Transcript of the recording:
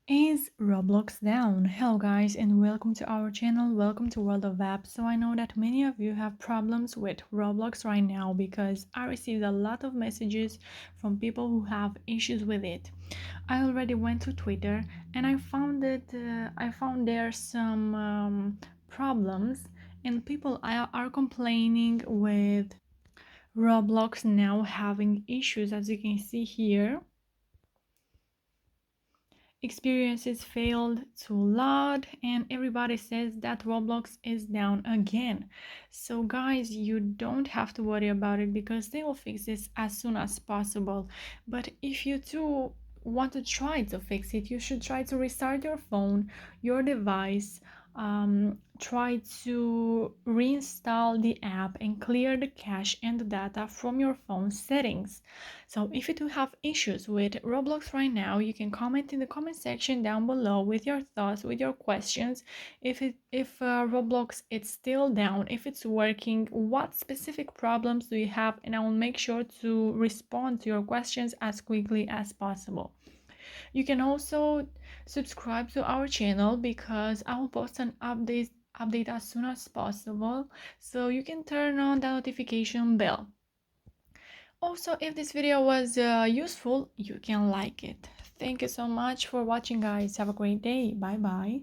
Is Roblox down? Hello guys and welcome to our channel, welcome to World of Apps. So I know that many of you have problems with Roblox right now because I received a lot of messages from people who have issues with it. I already went to Twitter and I found there some problems, and people are complaining with Roblox now having issues. As you can see here, experiences failed to load, and everybody says that Roblox is down again. So guys, you don't have to worry about it because they will fix this as soon as possible. But if you too want to try to fix it, you should try to restart your phone, your device, try to reinstall the app and clear the cache and the data from your phone settings. So if you do have issues with Roblox right now, you can comment in the comment section down below with your thoughts, with your questions. If Roblox it's still down, if it's working, what specific problems do you have, and I will make sure to respond to your questions as quickly as possible. You can also subscribe to our channel because I will post an update as soon as possible, so you can turn on the notification bell. Also, if this video was useful, you can like it. Thank you so much for watching, guys. Have a great day. Bye bye.